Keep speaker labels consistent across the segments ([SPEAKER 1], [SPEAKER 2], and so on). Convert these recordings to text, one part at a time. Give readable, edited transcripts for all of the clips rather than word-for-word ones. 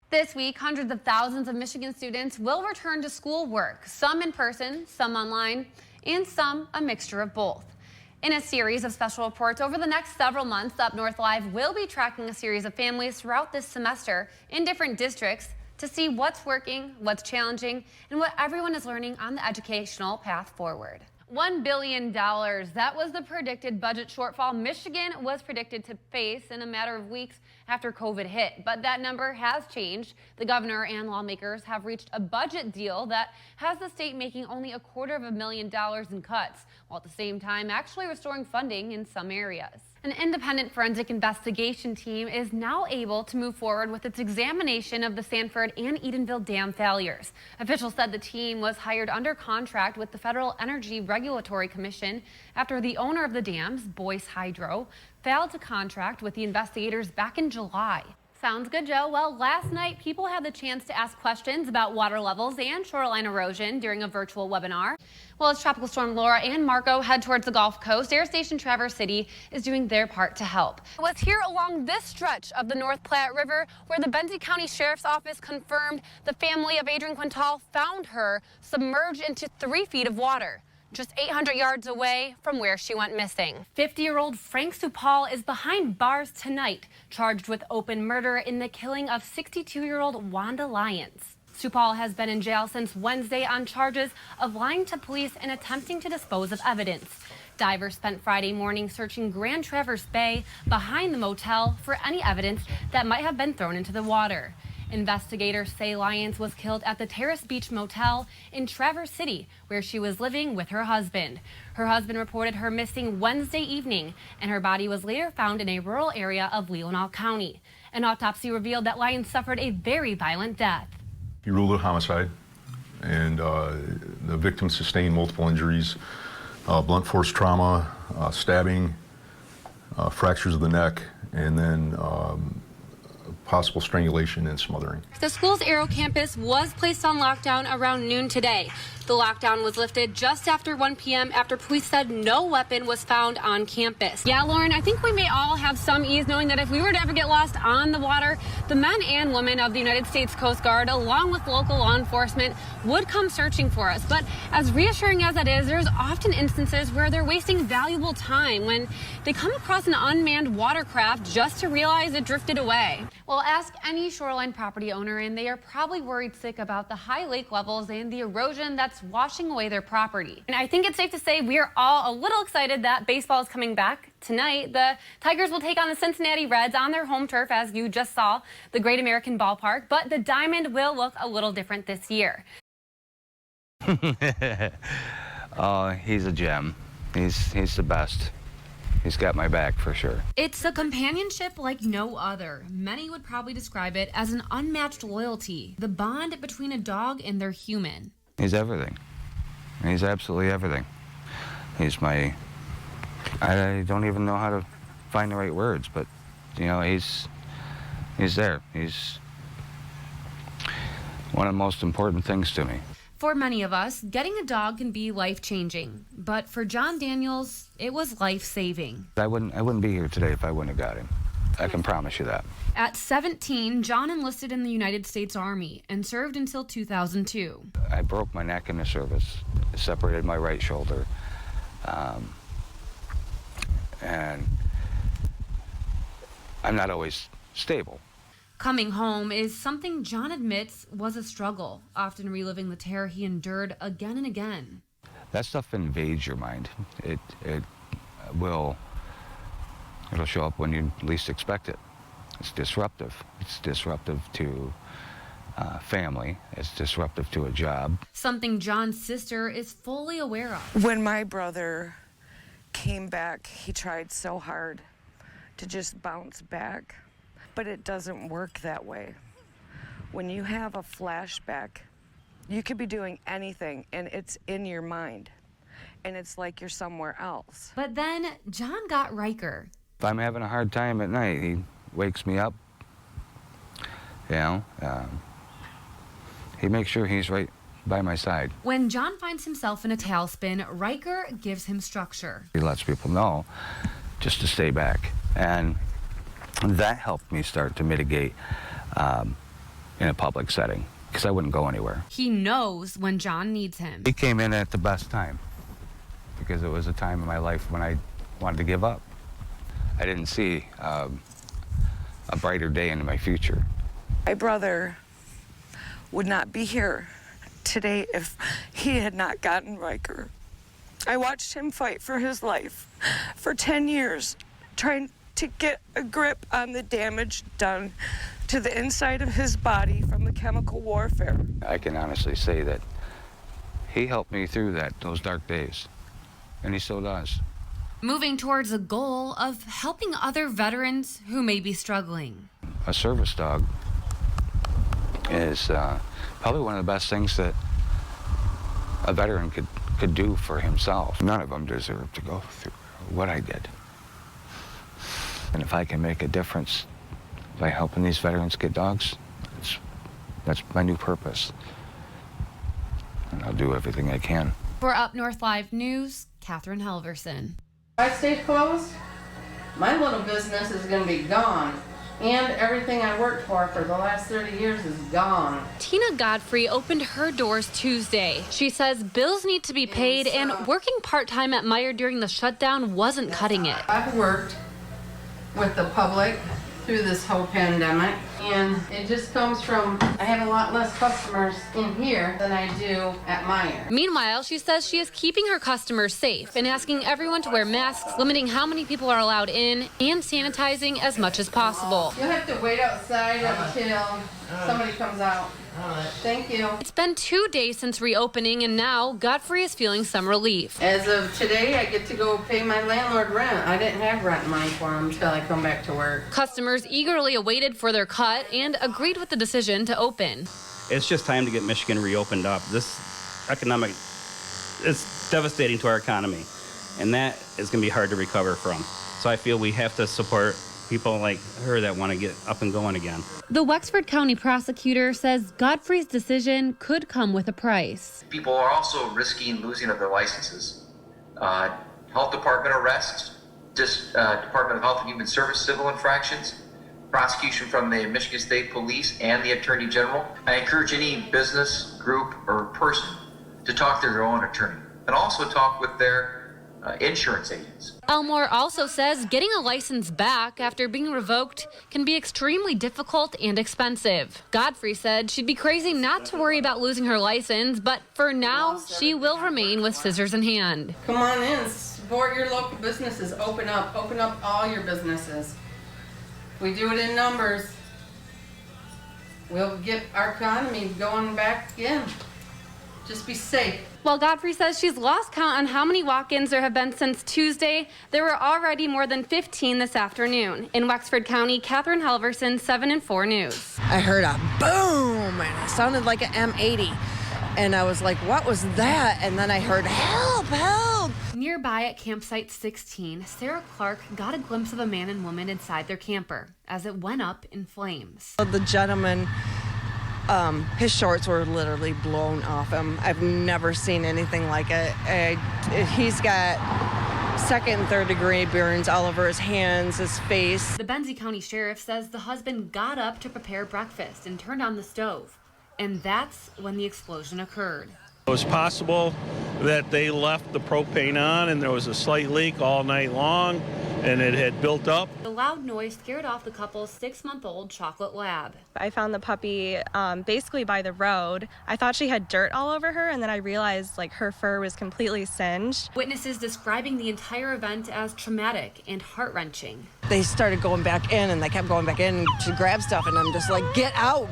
[SPEAKER 1] This week, hundreds of thousands of Michigan students will return to schoolwork, some in person, some online, and some a mixture of both. In a series of special reports over the next several months, Up North Live will be tracking a series of families throughout this semester in different districts to see what's working, what's challenging, and what everyone is learning on the educational path forward. $1 billion. That was the predicted budget shortfall Michigan was predicted to face in a matter of weeks after COVID hit. But that number has changed. The governor and lawmakers have reached a budget deal that has the state making only $250,000 in cuts, while at the same time actually restoring funding in some areas. An independent forensic investigation team is now able to move forward with its examination of the Sanford and Edenville dam failures. Officials said the team was hired under contract with the Federal Energy Regulatory Commission after the owner of the dams, Boyce Hydro, failed to contract with the investigators back in July. Sounds good, Joe. Well, last night, people had the chance to ask questions about water levels and shoreline erosion during a virtual webinar. Well, as Tropical Storm Laura and Marco head towards the Gulf Coast, Air Station Traverse City is doing their part to help. It was here along this stretch of the North Platte River where the Benton County Sheriff's Office confirmed the family of Adrienne Quintal found her submerged into 3 feet of water, just 800 yards away from where she went missing. 50-year-old Frank Supal is behind bars tonight, charged with open murder in the killing of 62-year-old Wanda Lyons. Supal has been in jail since Wednesday on charges of lying to police and attempting to dispose of evidence. Divers spent Friday morning searching Grand Traverse Bay behind the motel for any evidence that might have been thrown into the water. Investigators say Lyons was killed at the Terrace Beach Motel in Traverse City, where she was living with her husband. Her husband reported her missing Wednesday evening, and her body was later found in a rural area of Leelanau County. An autopsy revealed that Lyons suffered a very violent death.
[SPEAKER 2] He ruled it homicide, and the victim sustained multiple injuries, blunt force trauma, stabbing, fractures of the neck, and then possible strangulation and smothering.
[SPEAKER 1] The school's Aero campus was placed on lockdown around noon today. The lockdown was lifted just after 1 p.m. after police said no weapon was found on campus. Yeah, Lauren, I think we may all have some ease knowing that if we were to ever get lost on the water, the men and women of the United States Coast Guard, along with local law enforcement, would come searching for us. But as reassuring as that is, there's often instances where they're wasting valuable time when they come across an unmanned watercraft just to realize it drifted away. Well, ask any shoreline property owner, and they are probably worried sick about the high lake levels and the erosion that's washing away their property. And I think it's safe to say we are all a little excited that baseball is coming back tonight. The Tigers will take on the Cincinnati Reds on their home turf, as you just saw, the Great American Ballpark, but the Diamond will look a little different this year.
[SPEAKER 3] Oh, he's a gem. He's the best. He's got my back for sure.
[SPEAKER 1] It's a companionship like no other. Many would probably describe it as an unmatched loyalty, the bond between a dog and their human.
[SPEAKER 3] He's everything. He's absolutely everything. He's my, I don't even know how to find the right words, but you know, he's there. He's one of the most important things to me.
[SPEAKER 1] For many of us, getting a dog can be life-changing, but for John Daniels, it was life-saving.
[SPEAKER 3] I wouldn't be here today if I wouldn't have got him. I can promise you that.
[SPEAKER 1] At 17, John enlisted in the United States Army and served until 2002.
[SPEAKER 3] I broke my neck in the service, separated my right shoulder, and I'm not always stable.
[SPEAKER 1] Coming home is something John admits was a struggle, often reliving the terror he endured again and again.
[SPEAKER 3] That stuff invades your mind. It'll show up when you least expect it. It's disruptive. It's disruptive to family. It's disruptive to a job.
[SPEAKER 1] Something John's sister is fully aware of.
[SPEAKER 4] When my brother came back, he tried so hard to just bounce back, but it doesn't work that way. When you have a flashback, you could be doing anything and it's in your mind and it's like you're somewhere else.
[SPEAKER 1] But then John got Riker.
[SPEAKER 3] If I'm having a hard time at night, he wakes me up, you know, he makes sure he's right by my side.
[SPEAKER 1] When John finds himself in a tailspin, Riker gives him structure.
[SPEAKER 3] He lets people know just to stay back, and that helped me start to mitigate in a public setting because I wouldn't go anywhere.
[SPEAKER 1] He knows when John needs him.
[SPEAKER 3] He came in at the best time because it was a time in my life when I wanted to give up. I didn't see a brighter day in my future.
[SPEAKER 4] My brother would not be here today if he had not gotten Riker. I watched him fight for his life for 10 years, trying to get a grip on the damage done to the inside of his body from the chemical warfare.
[SPEAKER 3] I can honestly say that he helped me through those dark days, and he still does.
[SPEAKER 1] Moving towards a goal of helping other veterans who may be struggling.
[SPEAKER 3] A service dog is probably one of the best things that a veteran could do for himself. None of them deserve to go through what I did. And if I can make a difference by helping these veterans get dogs, that's my new purpose. And I'll do everything I can.
[SPEAKER 1] For Up North Live News, Kathryn Halvorsen.
[SPEAKER 5] If I stay closed, my little business is going to be gone. And everything I worked for the last 30 years is gone.
[SPEAKER 1] Tina Godfrey opened her doors Tuesday. She says bills need to be paid and working part-time at Meijer during the shutdown wasn't cutting it.
[SPEAKER 5] I've worked with the public through this whole pandemic, and it just comes from I have a lot less customers in here than I do at Meijer.
[SPEAKER 1] Meanwhile, she says she is keeping her customers safe and asking everyone to wear masks, limiting how many people are allowed in, and sanitizing as much as possible.
[SPEAKER 5] You'll have to wait outside until somebody comes out. Thank you.
[SPEAKER 1] It's been 2 days since reopening, and now Godfrey is feeling some relief.
[SPEAKER 5] As of today, I get to go pay my landlord rent. I didn't have rent money for him until I come back to work.
[SPEAKER 1] Customers eagerly awaited for their cut and agreed with the decision to open.
[SPEAKER 6] It's just time to get Michigan reopened up. This economic, it's devastating to our economy, and that is going to be hard to recover from. So I feel we have to support people like her that want to get up and going again.
[SPEAKER 1] The Wexford County prosecutor says Godfrey's decision could come with a price.
[SPEAKER 7] People are also risking losing of their licenses. Health department arrests, Department of Health and Human Service civil infractions, prosecution from the Michigan State Police and the Attorney General. I encourage any business, group, or person to talk to their own attorney and also talk with their insurance agents.
[SPEAKER 1] Elmore also says getting a license back after being revoked can be extremely difficult and expensive. Godfrey said she'd be crazy not to worry about losing her license, but for now, she will remain with scissors in hand.
[SPEAKER 5] Come on in, support your local businesses. Open up all your businesses. We do it in numbers. We'll get our economy going back again. Just be safe.
[SPEAKER 1] While Godfrey says she's lost count on how many walk-ins there have been since Tuesday, there were already more than 15 this afternoon. In Wexford County, Kathryn Halvorsen, 7 and 4 News.
[SPEAKER 8] I heard a boom, and it sounded like an M80. And I was like, what was that? And then I heard, help, help.
[SPEAKER 1] Nearby at campsite 16, Sarah Clark got a glimpse of a man and woman inside their camper as it went up in flames.
[SPEAKER 8] The gentleman, his shorts were literally blown off him. I've never seen anything like it. He's got second and third degree burns all over his hands, his face.
[SPEAKER 1] The Benzie County Sheriff says the husband got up to prepare breakfast and turned on the stove. And that's when the explosion occurred.
[SPEAKER 9] It was possible that they left the propane on and there was a slight leak all night long and it had built up.
[SPEAKER 1] The loud noise scared off the couple's 6-month-old chocolate lab.
[SPEAKER 10] I found the puppy basically by the road. I thought she had dirt all over her, and then I realized like her fur was completely singed.
[SPEAKER 1] Witnesses describing the entire event as traumatic and heart-wrenching.
[SPEAKER 8] They started going back in, and they kept going back in to grab stuff, and I'm just like, get out,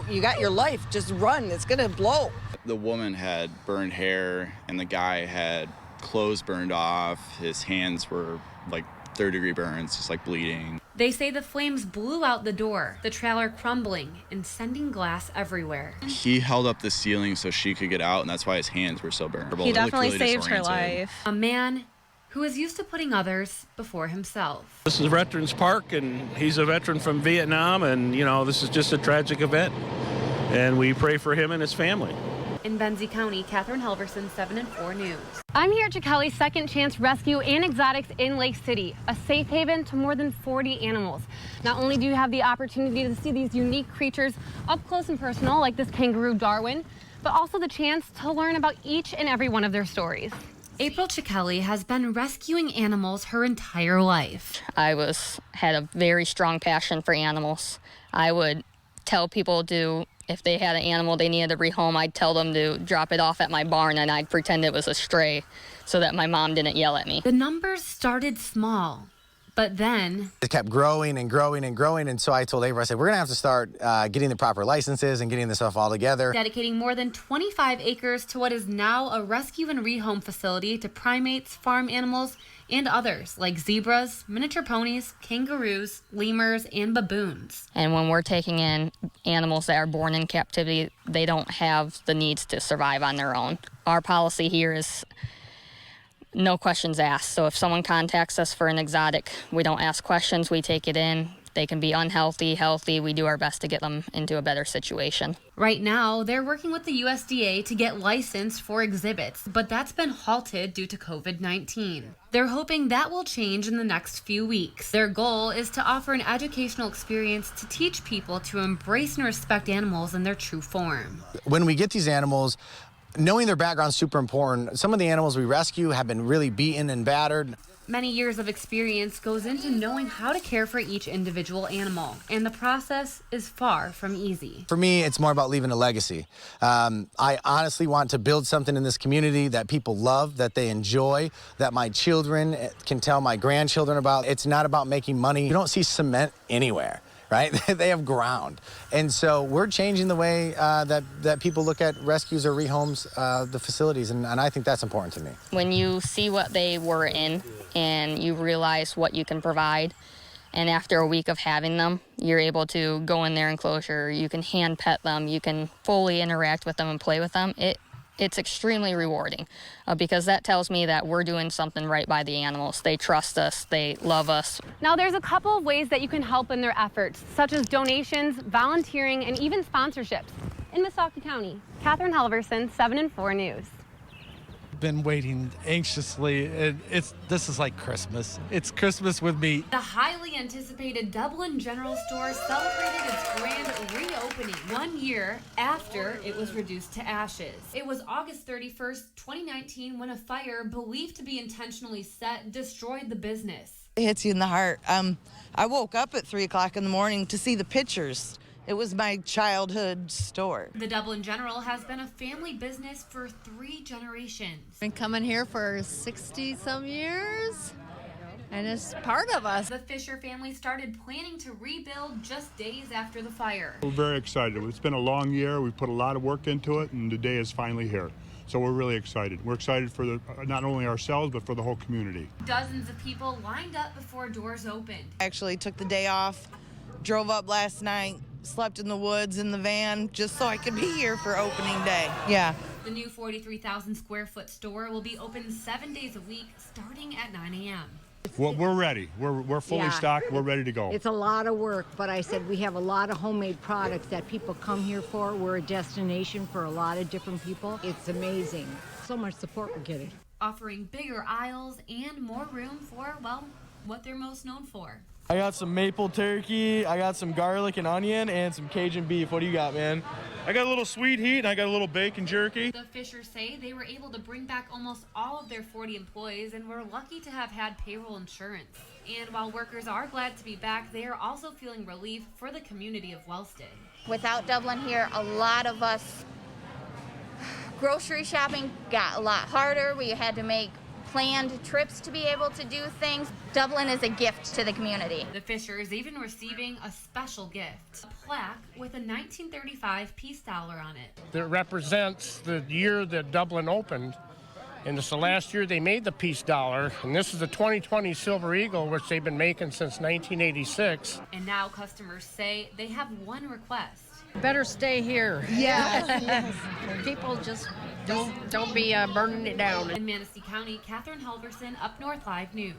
[SPEAKER 8] you got your life, just run, it's gonna blow.
[SPEAKER 11] The woman had burned hair, and the guy had clothes burned off. His hands were like third-degree burns, just like bleeding.
[SPEAKER 1] They say the flames blew out the door, the trailer crumbling and sending glass everywhere.
[SPEAKER 11] He held up the ceiling so she could get out, and that's why his hands were so burned.
[SPEAKER 10] He definitely saved her life.
[SPEAKER 1] A man who is used to putting others before himself.
[SPEAKER 9] This is Veterans Park, and he's a veteran from Vietnam, and, you know, this is just a tragic event, and we pray for him and his family.
[SPEAKER 1] In Benzie County, Kathryn Halvorsen, 7 and 4 News. I'm here at Chikelli's Second Chance Rescue and Exotics in Lake City, a safe haven to more than 40 animals. Not only do you have the opportunity to see these unique creatures up close and personal, like this kangaroo Darwin, but also the chance to learn about each and every one of their stories. April Chikelli has been rescuing animals her entire life.
[SPEAKER 12] I had a very strong passion for animals. I would tell people if they had an animal they needed to rehome, I'd tell them to drop it off at my barn and I'd pretend it was a stray so that my mom didn't yell at me.
[SPEAKER 1] The numbers started small, but then
[SPEAKER 13] it kept growing and growing and growing, and so I told April, I said, we're gonna have to start getting the proper licenses and getting this stuff all together.
[SPEAKER 1] Dedicating more than 25 acres to what is now a rescue and rehome facility to primates, farm animals, and others like zebras, miniature ponies, kangaroos, lemurs, and baboons.
[SPEAKER 12] And when we're taking in animals that are born in captivity, they don't have the needs to survive on their own. Our policy here is no questions asked. So if someone contacts us for an exotic, we don't ask questions, we take it in. They can be unhealthy, healthy. We do our best to get them into a better situation.
[SPEAKER 1] Right now, they're working with the USDA to get licensed for exhibits, but that's been halted due to COVID-19. They're hoping that will change in the next few weeks. Their goal is to offer an educational experience to teach people to embrace and respect animals in their true form.
[SPEAKER 13] When we get these animals, knowing their background is super important. Some of the animals we rescue have been really beaten and battered.
[SPEAKER 1] Many years of experience goes into knowing how to care for each individual animal, and the process is far from easy.
[SPEAKER 13] For me, it's more about leaving a legacy. I honestly want to build something in this community that people love, that they enjoy, that my children can tell my grandchildren about. It's not about making money. You don't see cement anywhere. Right? They have ground. And so we're changing the way that people look at rescues or rehomes, the facilities, and I think that's important to me.
[SPEAKER 12] When you see what they were in and you realize what you can provide, and after a week of having them, you're able to go in their enclosure, you can hand pet them, you can fully interact with them and play with them. It's extremely rewarding because that tells me that we're doing something right by the animals. They trust us, they love us.
[SPEAKER 1] Now there's a couple of ways that you can help in their efforts, such as donations, volunteering, and even sponsorships. In Missaukee County, Kathryn Halvorsen, 7 and 4 News.
[SPEAKER 14] Been waiting anxiously. This is like Christmas. It's Christmas with me.
[SPEAKER 1] The highly anticipated Dublin General Store celebrated its grand reopening 1 year after it was reduced to ashes. It was August 31st, 2019, when a fire believed to be intentionally set destroyed the business.
[SPEAKER 15] It hits you in the heart. I woke up at 3 o'clock in the morning to see the pictures. It was my childhood store.
[SPEAKER 1] The Dublin General has been a family business for 3 generations.
[SPEAKER 16] Been coming here for 60-some years, and it's part of us.
[SPEAKER 1] The Fisher family started planning to rebuild just days after the fire.
[SPEAKER 17] We're very excited. It's been a long year. We put a lot of work into it, and the day is finally here. So we're really excited. We're excited for not only ourselves, but for the whole community.
[SPEAKER 1] Dozens of people lined up before doors opened.
[SPEAKER 15] I actually took the day off, drove up last night, slept in the woods in the van just so I could be here for opening day. Yeah.
[SPEAKER 1] The new 43,000 square foot store will be open 7 days a week starting at 9 a.m.
[SPEAKER 17] Well, we're ready. We're fully stocked. We're ready to go.
[SPEAKER 18] It's a lot of work, but I said we have a lot of homemade products that people come here for. We're a destination for a lot of different people. It's amazing. So much support we're getting.
[SPEAKER 1] Offering bigger aisles and more room for, well, what they're most known for.
[SPEAKER 19] I got some maple turkey, I got some garlic and onion, and some Cajun beef. What do you got, man?
[SPEAKER 17] I got a little sweet heat, and I got a little bacon jerky.
[SPEAKER 1] The Fishers say they were able to bring back almost all of their 40 employees and were lucky to have had payroll insurance. And while workers are glad to be back, they are also feeling relief for the community of Wellston.
[SPEAKER 20] Without Dublin here, a lot of us, grocery shopping got a lot harder. We had to make planned trips to be able to do things. Dublin is a gift to the community.
[SPEAKER 1] The Fishers even receiving a special gift, a plaque with a 1935 peace dollar on it.
[SPEAKER 21] That represents the year that Dublin opened, and it's the last year they made the peace dollar, and this is the 2020 Silver Eagle, which they've been making since 1986.
[SPEAKER 1] And now customers say they have one request.
[SPEAKER 18] Better stay here.
[SPEAKER 16] Yes.
[SPEAKER 18] Yes. People just don't be burning it down.
[SPEAKER 1] In Manistee County, Kathryn Halvorsen, Up North Live News.